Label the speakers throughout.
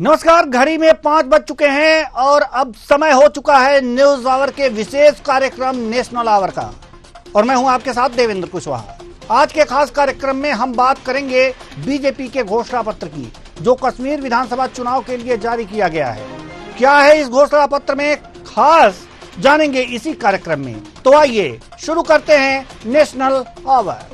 Speaker 1: नमस्कार। घड़ी में 5 बज चुके हैं और अब समय हो चुका है न्यूज आवर के विशेष कार्यक्रम नेशनल आवर का, और मैं हूं आपके साथ देवेंद्र कुशवाहा। आज के खास कार्यक्रम में हम बात करेंगे बीजेपी के घोषणा पत्र की, जो कश्मीर विधानसभा चुनाव के लिए जारी किया गया है। क्या है इस घोषणा पत्र में खास, जानेंगे इसी कार्यक्रम में। तो आइए शुरू करते हैं नेशनल आवर।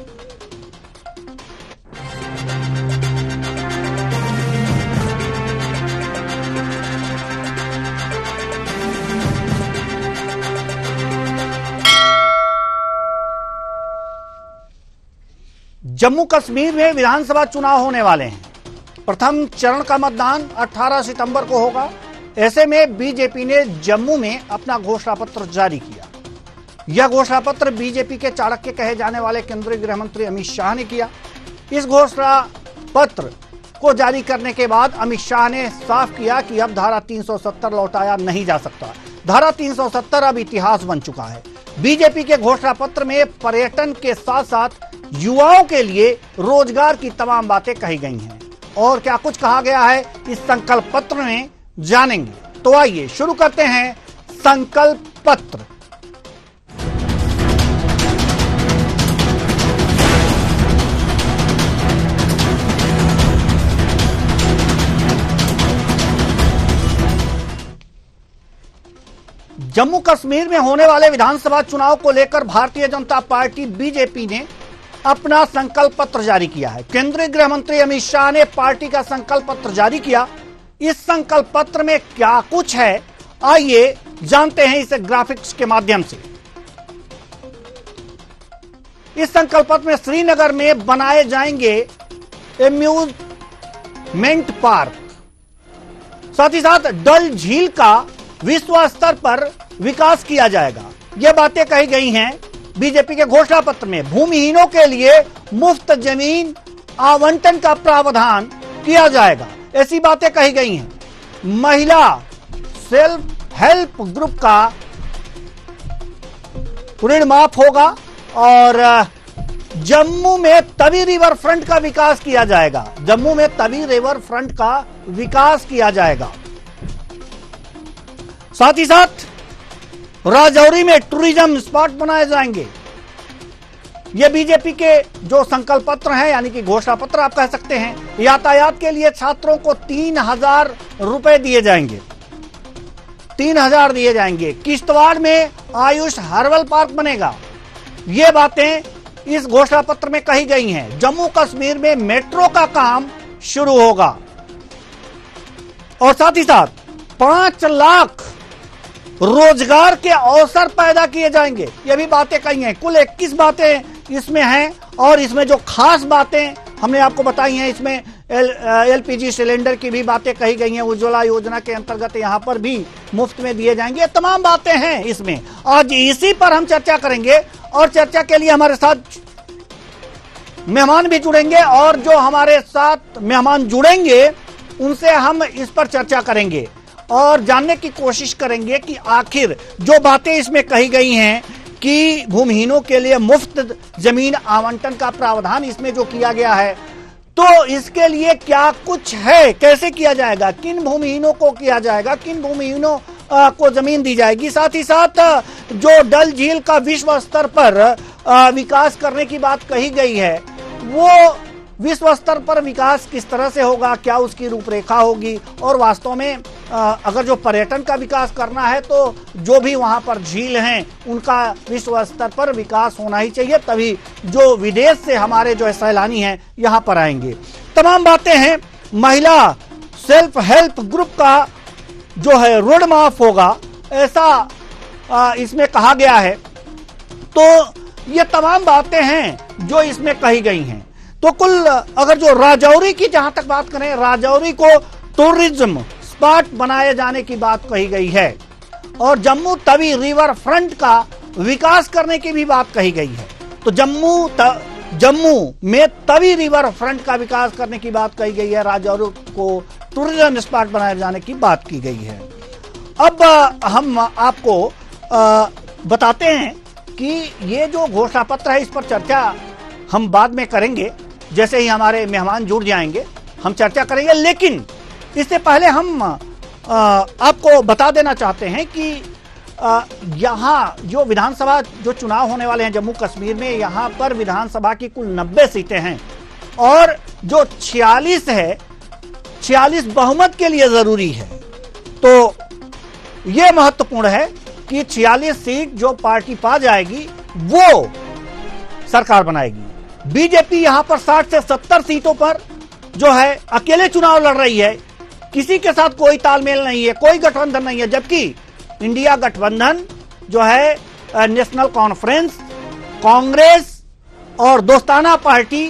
Speaker 1: जम्मू कश्मीर में विधानसभा चुनाव होने वाले हैं। प्रथम चरण का मतदान 18 सितंबर को होगा। ऐसे में बीजेपी ने जम्मू में अपना घोषणा पत्र जारी किया। यह घोषणा पत्र बीजेपी के चाणक्य कहे जाने वाले केंद्रीय गृह मंत्री अमित शाह ने किया। इस घोषणा पत्र को जारी करने के बाद अमित शाह ने साफ किया कि अब धारा 370 लौटाया नहीं जा सकता। धारा 370 अब इतिहास बन चुका है। बीजेपी के घोषणा पत्र में पर्यटन के साथ साथ युवाओं के लिए रोजगार की तमाम बातें कही गई हैं। और क्या कुछ कहा गया है इस संकल्प पत्र में, जानेंगे। तो आइए शुरू करते हैं संकल्प पत्र। जम्मू कश्मीर में होने वाले विधानसभा चुनाव को लेकर भारतीय जनता पार्टी बीजेपी ने अपना संकल्प पत्र जारी किया है। केंद्रीय गृह मंत्री अमित शाह ने पार्टी का संकल्प पत्र जारी किया। इस संकल्प पत्र में क्या कुछ है, आइए जानते हैं इसे ग्राफिक्स के माध्यम से। इस संकल्प पत्र में श्रीनगर में बनाए जाएंगे एम्यूजमेंट पार्क, साथ ही साथ डल झील का विश्व स्तर पर विकास किया जाएगा। यह बातें कही गई हैं बीजेपी के घोषणा पत्र में। भूमिहीनों के लिए मुफ्त जमीन आवंटन का प्रावधान किया जाएगा, ऐसी बातें कही गई हैं। महिला सेल्फ हेल्प ग्रुप का ऋण माफ होगा और जम्मू में तवी रिवर फ्रंट का विकास किया जाएगा। जम्मू में तवी रिवर फ्रंट का विकास किया जाएगा। साथ ही साथ राजौरी में टूरिज्म स्पॉट बनाए जाएंगे। ये बीजेपी के जो संकल्प पत्र हैं, यानी कि घोषणा पत्र आप कह सकते हैं। यातायात के लिए छात्रों को 3000 रुपए दिए जाएंगे, 3000 दिए जाएंगे। किश्तवाड़ में आयुष हर्बल पार्क बनेगा। ये बातें इस घोषणा पत्र में कही गई हैं। जम्मू कश्मीर में मेट्रो का काम शुरू होगा और साथ ही साथ 5 लाख रोजगार के अवसर पैदा किए जाएंगे। ये भी बातें कही हैं। कुल 21 बातें इसमें हैं और इसमें जो खास बातें हमने आपको बताई हैं, इसमें एलपीजी सिलेंडर की भी बातें कही गई हैं। उज्ज्वला योजना के अंतर्गत यहां पर भी मुफ्त में दिए जाएंगे। तमाम बातें हैं इसमें। आज इसी पर हम चर्चा करेंगे और चर्चा के लिए हमारे साथ मेहमान भी जुड़ेंगे और जो हमारे साथ मेहमान जुड़ेंगे उनसे हम इस पर चर्चा करेंगे और जानने की कोशिश करेंगे कि आखिर जो बातें इसमें कही गई हैं कि भूमिहीनों के लिए मुफ्त जमीन आवंटन का प्रावधान इसमें जो किया गया है, तो इसके लिए क्या कुछ है, कैसे किया जाएगा, किन भूमिहीनों को किया जाएगा, किन भूमिहीनों को जमीन दी जाएगी। साथ ही साथ जो डल झील का विश्व स्तर पर विकास करने की बात कही गई है, वो विश्व स्तर पर विकास किस तरह से होगा, क्या उसकी रूपरेखा होगी, और वास्तव में अगर जो पर्यटन का विकास करना है तो जो भी वहां पर झील हैं उनका विश्व स्तर पर विकास होना ही चाहिए, तभी जो विदेश से हमारे जो सैलानी हैं यहां पर आएंगे। तमाम बातें हैं। महिला सेल्फ हेल्प ग्रुप का जो है ऋण माफ होगा, ऐसा इसमें कहा गया है। तो ये तमाम बातें हैं जो इसमें कही गई हैं। तो कुल अगर जो राजौरी की जहां तक बात करें, राजौरी को टूरिज्म स्पॉट बनाए जाने की बात कही गई है और जम्मू तवी रिवर फ्रंट का विकास करने की भी बात कही गई है। तो जम्मू में तवी रिवर फ्रंट का विकास करने की बात कही गई है। राजौरी को टूरिज्म स्पॉट बनाए जाने की बात की गई है। अब हम आपको बताते हैं कि ये जो घोषणा पत्र है, इस पर चर्चा हम बाद में करेंगे। जैसे ही हमारे मेहमान जुड़ जाएंगे हम चर्चा करेंगे। लेकिन इससे पहले हम आपको बता देना चाहते हैं कि यहाँ जो विधानसभा जो चुनाव होने वाले हैं जम्मू कश्मीर में, यहाँ पर विधानसभा की कुल 90 सीटें हैं और जो 46 है, 46 बहुमत के लिए जरूरी है। तो यह महत्वपूर्ण है कि 46 सीट जो पार्टी पा जाएगी वो सरकार बनाएगी। बीजेपी यहां पर 60 से 70 सीटों पर जो है अकेले चुनाव लड़ रही है, किसी के साथ कोई तालमेल नहीं है, कोई गठबंधन नहीं है, जबकि इंडिया गठबंधन जो है नेशनल कॉन्फ्रेंस, कांग्रेस और दोस्ताना पार्टी,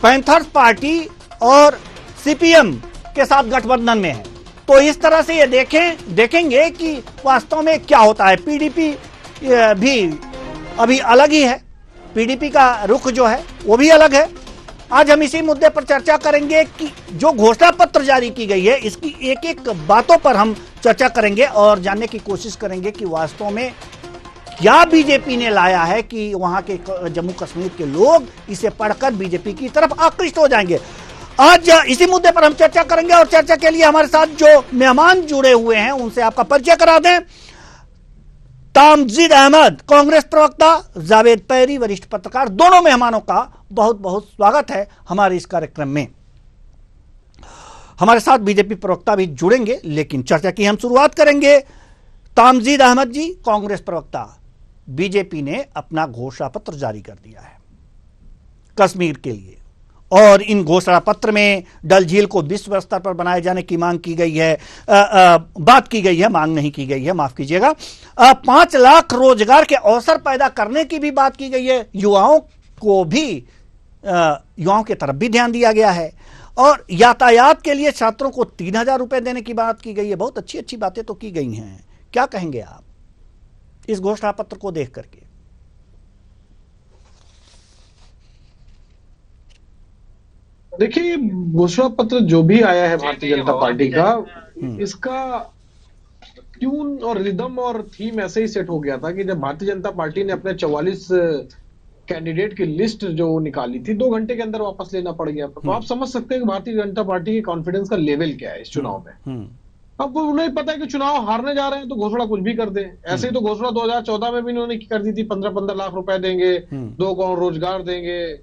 Speaker 1: पैंथर्स पार्टी और सीपीएम के साथ गठबंधन में है। तो इस तरह से ये देखेंगे कि वास्तव में क्या होता है। पीडीपी भी अभी अलग ही है, पीडीपी का रुख जो है वो भी अलग है। आज हम इसी मुद्दे पर चर्चा करेंगे कि जो घोषणा पत्र जारी की गई है इसकी एक एक बातों पर हम चर्चा करेंगे और जानने की कोशिश करेंगे कि वास्तव में क्या बीजेपी ने लाया है कि वहां के जम्मू कश्मीर के लोग इसे पढ़कर बीजेपी की तरफ आकृष्ट हो जाएंगे। आज इसी मुद्दे पर हम चर्चा करेंगे और चर्चा के लिए हमारे साथ जो मेहमान जुड़े हुए हैं उनसे आपका परिचय करा दें। तामजीद अहमद कांग्रेस प्रवक्ता, जावेद पैरी वरिष्ठ पत्रकार, दोनों मेहमानों का बहुत बहुत स्वागत है हमारे इस कार्यक्रम में। हमारे साथ बीजेपी प्रवक्ता भी जुड़ेंगे, लेकिन चर्चा की हम शुरुआत करेंगे। तामजीद अहमद जी, कांग्रेस प्रवक्ता, बीजेपी ने अपना घोषणा पत्र जारी कर दिया है कश्मीर के लिए और इन घोषणा पत्र में डल झील को विश्व स्तर पर बनाए जाने की मांग की गई है, बात की गई है, मांग नहीं की गई है, माफ कीजिएगा। 5 लाख रोजगार के अवसर पैदा करने की भी बात की गई है, युवाओं की तरफ भी ध्यान दिया गया है और यातायात के लिए छात्रों को 3000 रुपए देने की बात की गई है। बहुत अच्छी अच्छी बातें तो की गई हैं। क्या कहेंगे आप इस घोषणा पत्र को देख करके?
Speaker 2: देखिए, घोषणा पत्र जो भी आया है भारतीय जनता पार्टी का, इसका ट्यून और रिदम और थीम ऐसे ही सेट हो गया था कि जब भारतीय जनता पार्टी ने अपने 44 कैंडिडेट की लिस्ट जो निकाली थी 2 घंटे के अंदर वापस लेना पड़ गया। तो आप समझ सकते हैं कि भारतीय जनता पार्टी के कॉन्फिडेंस का लेवल क्या है इस चुनाव में। अब उन्हें पता है कि चुनाव हारने जा रहे हैं तो घोषणा कुछ भी कर दें। ऐसे ही तो घोषणा 2014 में भी उन्होंने कर दी थी, 15-15 लाख रुपए देंगे, 2 करोड़ रोजगार देंगे,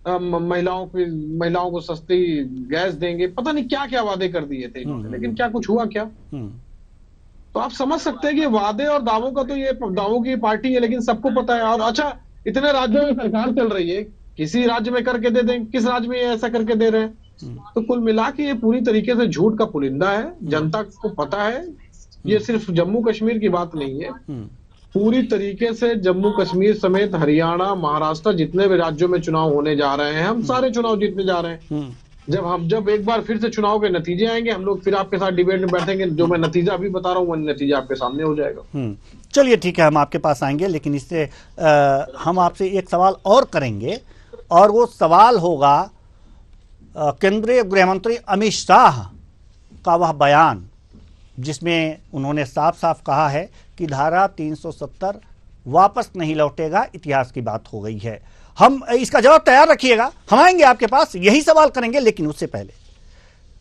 Speaker 2: महिलाओं को सस्ती गैस देंगे, पता नहीं क्या क्या वादे कर दिए थे इन्होंने, लेकिन क्या कुछ हुआ क्या? तो आप समझ सकते हैं कि वादे और दावों का तो ये दावों की पार्टी है, लेकिन सबको पता है। और अच्छा, इतने राज्यों में सरकार चल रही है, किसी राज्य में करके दे दें, किस राज्य में ऐसा करके दे रहे हैं? तो कुल मिला के ये पूरी तरीके से झूठ का पुलिंदा है। जनता को पता है, ये सिर्फ जम्मू कश्मीर की बात नहीं है, पूरी तरीके से जम्मू कश्मीर समेत हरियाणा, महाराष्ट्र, जितने भी राज्यों में चुनाव होने जा रहे हैं, हम सारे चुनाव जीतने जा रहे हैं। जब एक बार फिर से चुनाव के नतीजे आएंगे, हम लोग फिर आपके साथ डिबेट में बैठेंगे। जो मैं नतीजा अभी बता रहा हूँ वो नतीजा आपके सामने हो जाएगा।
Speaker 1: चलिए ठीक है, हम आपके पास आएंगे, लेकिन इससे हम आपसे एक सवाल और करेंगे और वो सवाल होगा केंद्रीय गृह मंत्री अमित शाह का वह बयान जिसमें उन्होंने साफ साफ कहा है कि धारा 370 वापस नहीं लौटेगा, इतिहास की बात हो गई है। हम इसका जवाब तैयार रखिएगा, हम आएंगे आपके पास, यही सवाल करेंगे। लेकिन उससे पहले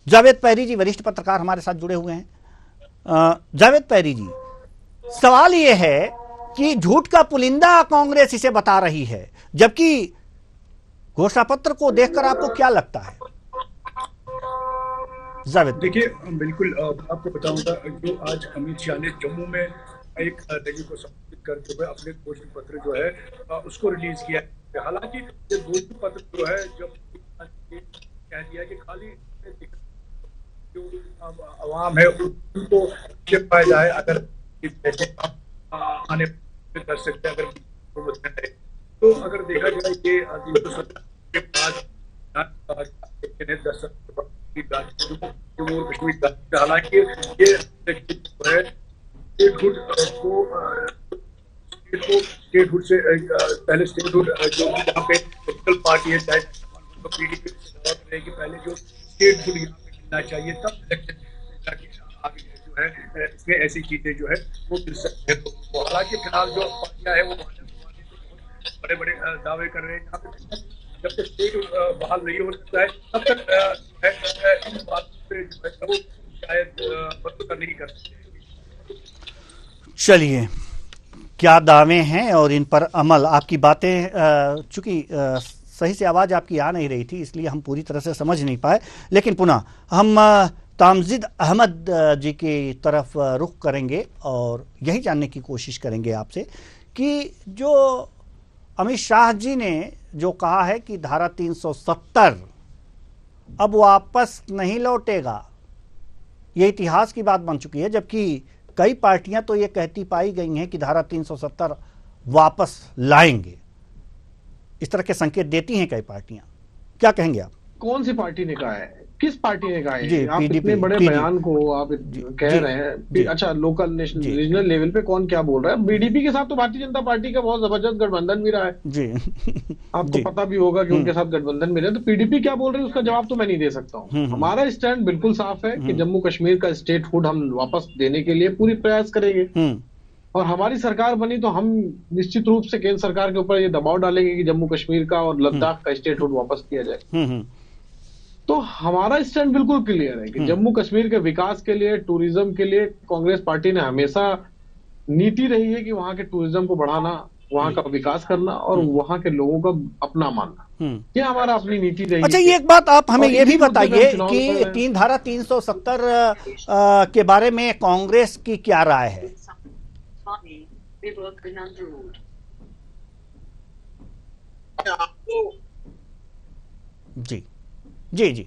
Speaker 1: जावेद पैरी जी, वरिष्ठ पत्रकार, हमारे साथ जुड़े हुए हैं। जावेद पैरी जी, सवाल यह है कि झूठ का पुलिंदा कांग्रेस इसे बता रही है, जबकि घोषणा पत्र को देखकर आपको क्या लगता है? जावेद,
Speaker 3: देखिए, बिल्कुल आपको बताऊंगा, जो आज अमित शाह ने जम्मू में एक रैली को संबोधित करते हुए अपने घोषणा पत्र जो है उसको रिलीज किया। हालांकि ये घोषणा पत्र जो है, जब कह दिया कि खाली जो आवाम है उनको पाया जाए, अगर आने कर सकते हैं, अगर तो अगर देखा जाए ये के बाद जम्मू कश्मीर, हालांकि ये स्टेटहुड से पहले स्टेटहुड जो यहाँ पे पोलिटिकल पार्टी है, चाहे पीडीपी कि पहले जो स्टेटहुड यहाँ पे मिलना चाहिए, तब इलेक्शन आगे जो है इसमें ऐसी चीजें जो है वो मिल सकते हैं। तो हालांकि फिलहाल जो पार्टियां है वो बड़े बड़े दावे कर रहे हैं। यहाँ पे जब तक स्टेट बहाल नहीं हो सकता है तब तक इन बात पे जो है वो शायद बदल नहीं कर सकते।
Speaker 1: चलिए, क्या दावे हैं और इन पर अमल, आपकी बातें चूंकि सही से आवाज़ आपकी आ नहीं रही थी इसलिए हम पूरी तरह से समझ नहीं पाए, लेकिन पुनः हम तामजिद अहमद जी की तरफ रुख करेंगे और यही जानने की कोशिश करेंगे आपसे कि जो अमित शाह जी ने जो कहा है कि धारा 370 अब वापस नहीं लौटेगा, ये इतिहास की बात बन चुकी है, जबकि कई पार्टियां तो ये कहती पाई गई हैं कि धारा 370 वापस लाएंगे। इस तरह के संकेत देती हैं कई पार्टियां, क्या कहेंगे आप?
Speaker 2: कौन सी पार्टी ने कहा है, किस पार्टी ने कहा है? आप
Speaker 1: PDP,
Speaker 2: इतने बड़े बयान को आप कह रहे हैं, अच्छा लोकल नेशनल रीजनल लेवल पे कौन क्या बोल रहा है? बीडीपी के साथ तो भारतीय जनता पार्टी का बहुत जबरदस्त गठबंधन भी रहा है जी। आपको पता भी होगा कि उनके साथ गठबंधन में रहे, तो पीडीपी क्या बोल रही है उसका जवाब तो मैं नहीं दे सकता हूँ। हमारा स्टैंड बिल्कुल साफ है कि जम्मू कश्मीर का स्टेटहुड हम वापस देने के लिए पूरी प्रयास करेंगे, और हमारी सरकार बनी तो हम निश्चित रूप से केंद्र सरकार के ऊपर ये दबाव डालेंगे कि जम्मू कश्मीर का और लद्दाख का स्टेटहुड वापस किया जाए। तो हमारा स्टैंड बिल्कुल क्लियर है कि जम्मू कश्मीर के विकास के लिए, टूरिज्म के लिए कांग्रेस पार्टी ने हमेशा नीति रही है कि वहां के टूरिज्म को बढ़ाना, वहां का विकास करना और वहां के लोगों का अपना मानना, ये हमारा अपनी नीति रही है।
Speaker 1: अच्छा, ये एक बात आप हमें ये भी बताइए कि धारा 370 के बारे में कांग्रेस की क्या राय है? जी जी जी,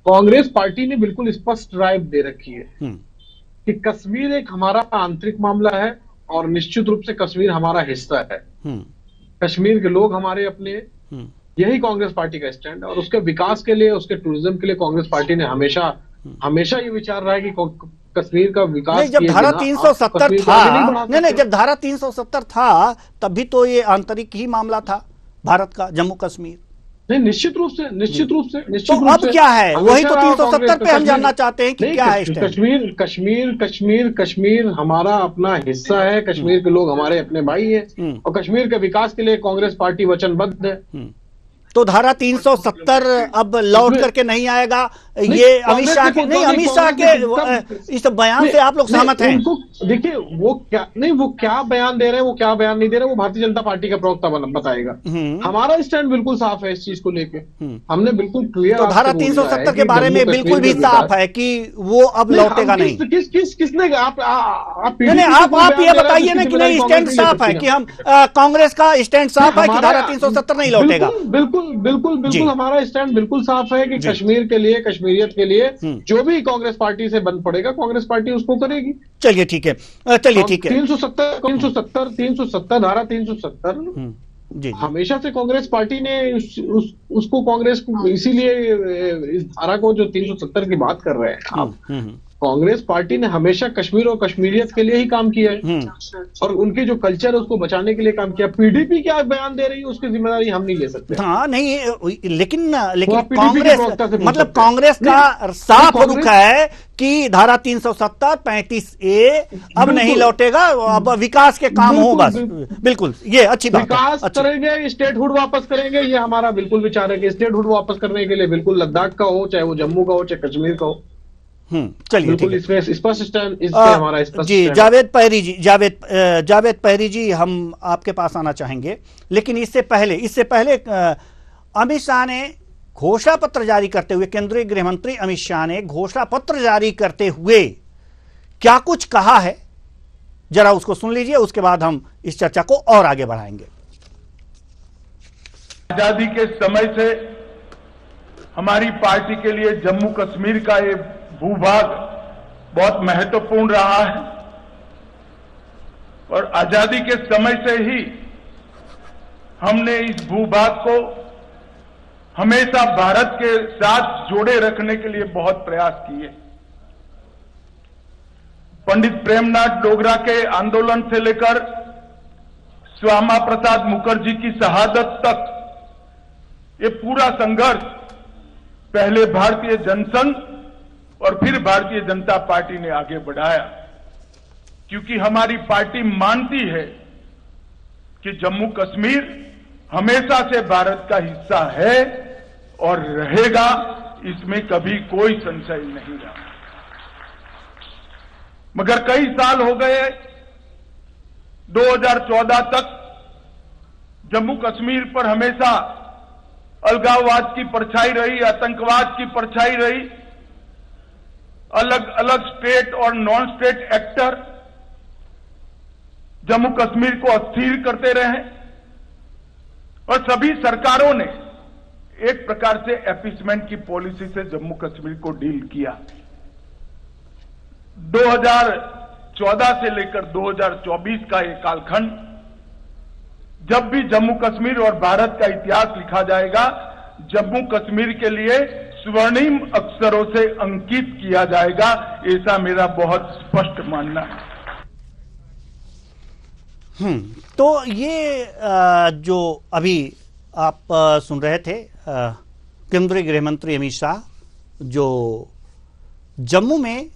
Speaker 2: कांग्रेस पार्टी ने बिल्कुल स्पष्ट राय दे रखी है कि कश्मीर एक हमारा आंतरिक मामला है और निश्चित रूप से कश्मीर हमारा हिस्सा है। कश्मीर के लोग हमारे अपने, यही कांग्रेस पार्टी का स्टैंड है। और उसके विकास के लिए, उसके टूरिज्म के लिए कांग्रेस पार्टी ने हमेशा ये विचार रहा है कि कश्मीर का विकास,
Speaker 1: जब धारा 370 था, नहीं जब धारा 370 था तब भी तो ये आंतरिक ही मामला था भारत का, जम्मू कश्मीर।
Speaker 2: नहीं, निश्चित रूप से
Speaker 1: तो अब क्या है, वही तो 370 पे हम जानना चाहते हैं कि क्या है
Speaker 2: कश्मीर हमारा अपना हिस्सा है, कश्मीर के लोग हमारे अपने भाई हैं और कश्मीर के विकास के लिए कांग्रेस पार्टी वचनबद्ध है।
Speaker 1: तो धारा 370 अब लौट करके नहीं आएगा, ये अमित शाह के इस बयान से आप लोग सहमत हैं?
Speaker 2: देखिए वो क्या बयान दे रहे हैं, वो क्या बयान नहीं दे रहे, वो भारतीय जनता पार्टी का प्रवक्ता बताएगा। हमारा स्टैंड बिल्कुल साफ है इस चीज को लेके, हमने बिल्कुल क्लियर।
Speaker 1: तो धारा 370 के बारे में बिल्कुल भी साफ है कि वो अब लौटेगा नहीं।
Speaker 2: किसने आप
Speaker 1: ये बताइए ना कि नहीं, स्टैंड साफ है कि हम कांग्रेस का स्टैंड साफ है कि धारा 370 नहीं लौटेगा?
Speaker 2: बिल्कुल हमारा स्टैंड बिल्कुल साफ है कि कश्मीर के लिए, कश्मीरियत के लिए जो भी कांग्रेस पार्टी से बन पड़ेगा कांग्रेस पार्टी उसको करेगी।
Speaker 1: चलिए ठीक है,
Speaker 2: 370 धारा 370 जी, हमेशा से कांग्रेस पार्टी ने उसको कांग्रेस को, इसीलिए इस धारा को जो 370 की बात कर रहे हैं आप, कांग्रेस पार्टी ने हमेशा कश्मीर और कश्मीरियत के लिए ही काम किया है और उनके जो कल्चर है उसको बचाने के लिए काम किया। पीडीपी क्या बयान दे रही है उसकी जिम्मेदारी हम नहीं ले सकते।
Speaker 1: हाँ नहीं, लेकिन कांग्रेस, मतलब कांग्रेस का साफ रुख है कि धारा 370 35A अब नहीं लौटेगा, अब विकास के काम हो बस। बिल्कुल, ये अच्छी बात है।
Speaker 2: विकास करेंगे, स्टेटहुड वापस करेंगे, ये हमारा बिल्कुल विचार है कि स्टेटहुड वापस करने के लिए बिल्कुल लद्दाख का हो, चाहे वो जम्मू का हो, चाहे कश्मीर का हो।
Speaker 1: चलिए ठीक
Speaker 2: है, स्पष्ट स्टैंड हमारा स्पष्ट
Speaker 1: जी। जावेद पहरी जी, हम आपके पास आना चाहेंगे, लेकिन इससे पहले अमित शाह ने घोषणा पत्र जारी करते हुए, केंद्रीय गृह मंत्री अमित शाह ने घोषणा पत्र जारी करते हुए क्या कुछ कहा है, जरा उसको सुन लीजिए, उसके बाद हम इस चर्चा को और आगे बढ़ाएंगे।
Speaker 4: आजादी के समय से हमारी पार्टी के लिए जम्मू कश्मीर का ये भूभाग बहुत महत्वपूर्ण रहा है और आजादी के समय से ही हमने इस भूभाग को हमेशा भारत के साथ जोड़े रखने के लिए बहुत प्रयास किए। पंडित प्रेमनाथ डोगरा के आंदोलन से लेकर श्यामा प्रसाद मुखर्जी की शहादत तक ये पूरा संघर्ष पहले भारतीय जनसंघ और फिर भारतीय जनता पार्टी ने आगे बढ़ाया, क्योंकि हमारी पार्टी मानती है कि जम्मू कश्मीर हमेशा से भारत का हिस्सा है और रहेगा, इसमें कभी कोई संशय नहीं रहा। मगर कई साल हो गए, 2014 तक जम्मू कश्मीर पर हमेशा अलगाववाद की परछाई रही, आतंकवाद की परछाई रही। अलग अलग स्टेट और non state actor Jammu Kashmir को अस्थिर करते रहे और सभी सरकारों ने एक प्रकार से एपीसमेंट की पॉलिसी से जम्मू कश्मीर को डील किया। 2014 से लेकर 2024 का एक कालखंड, जब भी जम्मू कश्मीर और भारत का इतिहास लिखा जाएगा, जम्मू कश्मीर के लिए स्वर्णिम अक्षरों से अंकित किया जाएगा, ऐसा मेरा बहुत स्पष्ट मानना है।
Speaker 1: तो ये जो अभी आप सुन रहे थे केंद्रीय गृह मंत्री अमित शाह, जो जम्मू में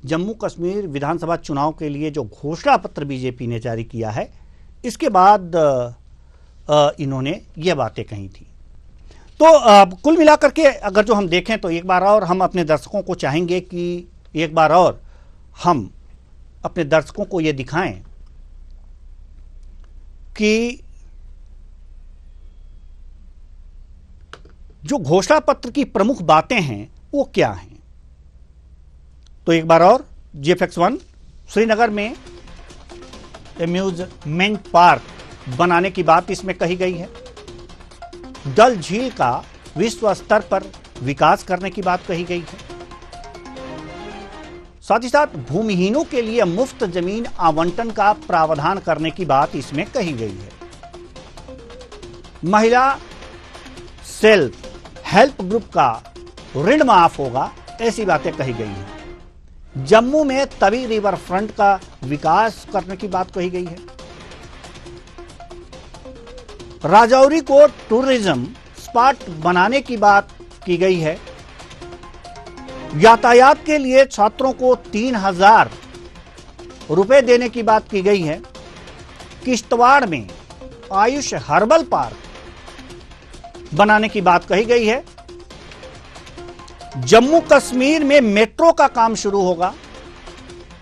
Speaker 1: जम्मू कश्मीर विधानसभा चुनाव के लिए जो घोषणा पत्र बीजेपी ने जारी किया है, इसके बाद इन्होंने ये बातें कही थी। तो कुल मिलाकर के अगर जो हम देखें तो एक बार और हम अपने दर्शकों को चाहेंगे कि एक बार और हम अपने दर्शकों को ये दिखाएं कि जो घोषणा पत्र की प्रमुख बातें हैं वो क्या हैं। तो एक बार और GFX1 श्रीनगर में एम्यूजमेंट पार्क बनाने की बात इसमें कही गई है। डल झील का विश्व स्तर पर विकास करने की बात कही गई है। साथ ही साथ भूमिहीनों के लिए मुफ्त जमीन आवंटन का प्रावधान करने की बात इसमें कही गई है। महिला सेल्फ हेल्प ग्रुप का ऋण माफ होगा, ऐसी बातें कही गई हैं। जम्मू में तवी रिवर फ्रंट का विकास करने की बात कही गई है। राजौरी को टूरिज्म स्पॉट बनाने की बात की गई है। यातायात के लिए छात्रों को 3000 रुपए देने की बात की गई है। किश्तवाड़ में आयुष हर्बल पार्क बनाने की बात कही गई है। जम्मू कश्मीर में मेट्रो का काम शुरू होगा,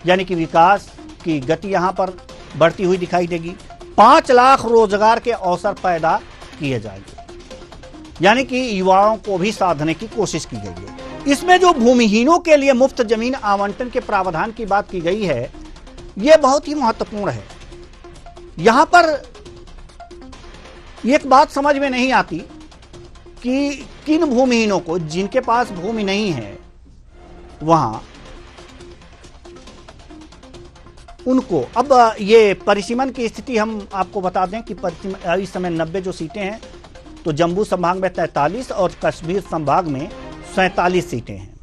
Speaker 1: यानी कि विकास की गति यहां पर बढ़ती हुई दिखाई देगी। 5 लाख रोजगार के अवसर पैदा किए जाएंगे, यानी कि युवाओं को भी साधने की कोशिश की गई है। इसमें जो भूमिहीनों के लिए मुफ्त जमीन आवंटन के प्रावधान की बात की गई है, यह बहुत ही महत्वपूर्ण है। यहां पर एक बात समझ में नहीं आती कि किन भूमिहीनों को, जिनके पास भूमि नहीं है, वहां उनको अब ये परिसीमन की स्थिति हम आपको बता दें कि इस समय 90 जो सीटें हैं, तो जम्मू संभाग में 43 और कश्मीर संभाग में 47 सीटें हैं।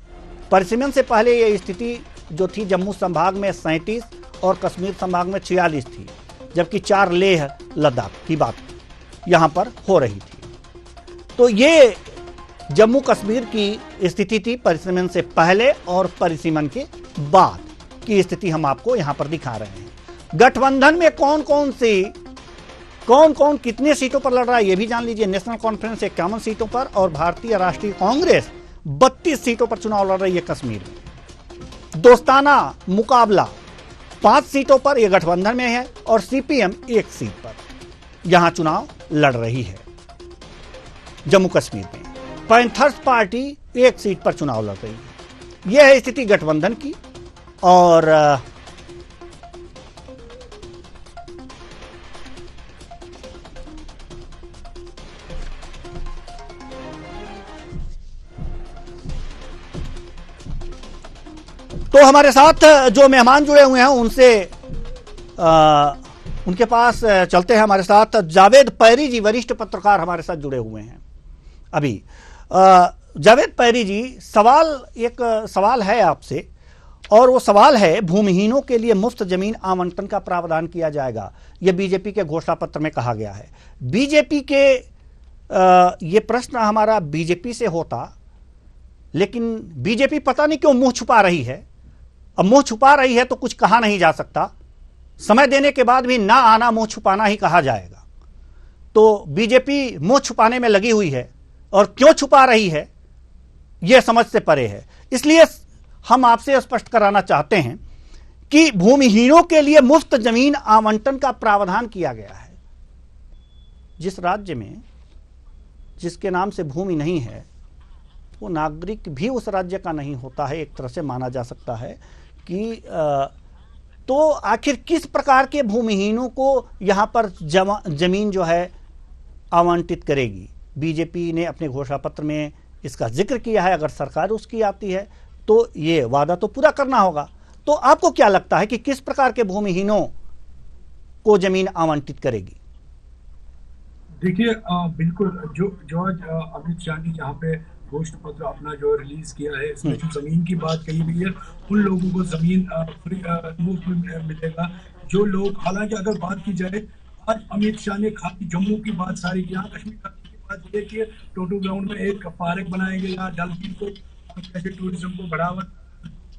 Speaker 1: परिसीमन से पहले ये स्थिति जो थी, जम्मू संभाग में 37 और कश्मीर संभाग में 46 थी, जबकि 4 लेह लद्दाख की बात यहां पर हो रही थी। तो ये जम्मू कश्मीर की स्थिति थी परिसीमन से पहले और परिसीमन के बाद की स्थिति हम आपको यहां पर दिखा रहे हैं। गठबंधन में कौन कौन कितने सीटों पर लड़ रहा है ये भी जान लीजिए। नेशनल कॉन्फ्रेंस 51 सीटों पर और भारतीय राष्ट्रीय कांग्रेस 32 सीटों पर चुनाव लड़ रही है कश्मीर में। दोस्ताना मुकाबला 5 सीटों पर यह गठबंधन में है और CPM 1 सीट पर यहां चुनाव लड़ रही है। जम्मू कश्मीर में पैंथर्स पार्टी 1 सीट पर चुनाव लड़ रही है। यह है स्थिति गठबंधन की। और तो हमारे साथ जो मेहमान जुड़े हुए हैं उनके पास चलते हैं। हमारे साथ जावेद पैरी जी, वरिष्ठ पत्रकार हमारे साथ जुड़े हुए हैं अभी। जावेद पैरी जी, एक सवाल है आपसे, और वो सवाल है, भूमिहीनों के लिए मुफ्त जमीन आवंटन का प्रावधान किया जाएगा, यह बीजेपी के घोषणा पत्र में कहा गया है। बीजेपी के ये प्रश्न हमारा बीजेपी से होता, लेकिन बीजेपी पता नहीं क्यों मुंह छुपा रही है। अब मुंह छुपा रही है तो कुछ कहा नहीं जा सकता। समय देने के बाद भी ना आना मुंह छुपाना ही कहा जाएगा। तो बीजेपी मुंह छुपाने में लगी हुई है और क्यों छुपा रही है, यह समझ से परे है। इसलिए हम आपसे स्पष्ट कराना चाहते हैं कि भूमिहीनों के लिए मुफ्त जमीन आवंटन का प्रावधान किया गया है। जिस राज्य में जिसके नाम से भूमि नहीं है, वो नागरिक भी उस राज्य का नहीं होता है, एक तरह से माना जा सकता है कि तो आखिर किस प्रकार के भूमिहीनों को यहां पर जमीन जो है आवंटित करेगी। बीजेपी ने अपने घोषणा पत्र में इसका जिक्र किया है। अगर सरकार उसकी आती है तो ये वादा तो पूरा करना होगा। तो आपको क्या लगता है कि किस प्रकार के भूमिहीनों को जमीन आवंटित करेगी?
Speaker 3: देखिए, बिल्कुल जो आज अमित शाह ने जहाँ पे घोषणा पत्र अपना जो रिलीज किया है, इसमें जो जमीन की बात कही गई है, उन लोगों को जमीन मुफ्त में मिलेगा। जो लोग, हालांकि अगर बात की जाए, आज अमित शाह ने खाली जम्मू की बात सारी की, कश्मीर की बात ये की टोटू ग्राउंड में एक पार्क बनाएंगे या डल झील को कैसे टूरिज्म को बढ़ावा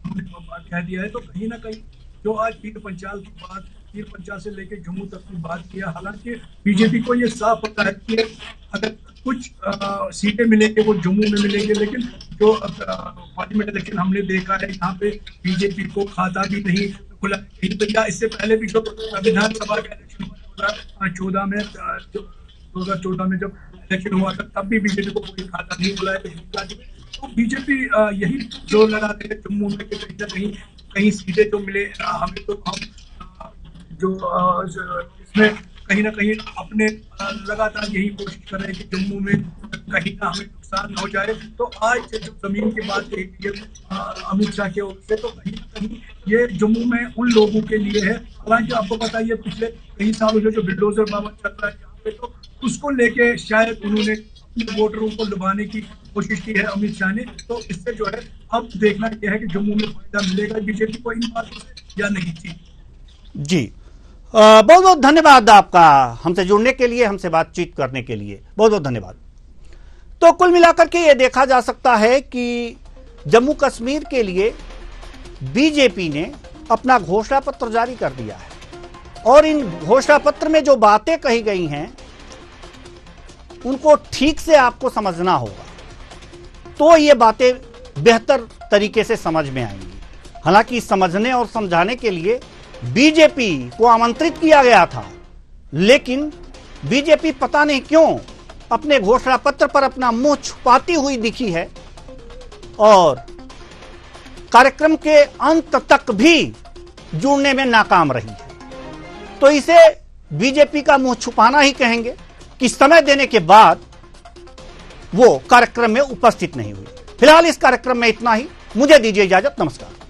Speaker 3: कह दिया है। तो कहीं ना कहीं जो आज पीर पंचाल की बात, पीर पंचाल से लेकर जम्मू तक की बात किया, हालांकि बीजेपी को ये साफ पता है कि अगर कुछ सीटें मिलेंगे वो जम्मू में मिलेंगे, लेकिन जो पार्लियामेंट इलेक्शन हमने देखा है, यहाँ पे बीजेपी को खाता भी नहीं खुला। भैया इससे पहले भी जो विधानसभा का इलेक्शन 2014 में 2014 में जब इलेक्शन हुआ था, तब भी बीजेपी को कोई खाता नहीं खुला है। तो बीजेपी यही जोर लगा रहे हैं जम्मू में कि कहीं ना कहीं सीटें जो मिले हमें, तो हम जो इसमें कहीं ना कहीं अपने लगातार यही कोशिश कर रहे हैं कि जम्मू में कहीं ना हमें नुकसान न हो जाए। तो आज जो जमीन की बात कही गई है अमित शाह के ओर से, तो कहीं ना कहीं ये जम्मू में उन लोगों के लिए है। हालांकि आपको पता है पिछले कई सालों से जो बिल्डोजर मामला चल रहा है यहाँ पे, तो उसको लेके शायद उन्होंने वोटरों को लुभाने की कोशिश की है अमित शाह ने। तो इससे जो है अब देखना यह है कि जम्मू में फायदा मिलेगा बीजेपी को इन बातों से या नहीं।
Speaker 1: जी, बहुत बहुत धन्यवाद आपका हमसे जुड़ने के लिए, हमसे बातचीत करने के लिए, बहुत बहुत धन्यवाद। तो कुल मिलाकर के ये देखा जा सकता है कि जम्मू कश्मीर के लिए बीजेपी ने अपना घोषणा पत्र जारी कर दिया है और इन घोषणा पत्र में जो बातें कही गई हैं उनको ठीक से आपको समझना होगा, तो ये बातें बेहतर तरीके से समझ में आएंगी। हालांकि समझने और समझाने के लिए बीजेपी को आमंत्रित किया गया था, लेकिन बीजेपी पता नहीं क्यों अपने घोषणा पत्र पर अपना मुंह छुपाती हुई दिखी है और कार्यक्रम के अंत तक भी जुड़ने में नाकाम रही है। तो इसे बीजेपी का मुंह छुपाना ही कहेंगे कि समय देने के बाद वो कार्यक्रम में उपस्थित नहीं हुई। फिलहाल इस कार्यक्रम में इतना ही। मुझे दीजिए इजाजत। नमस्कार।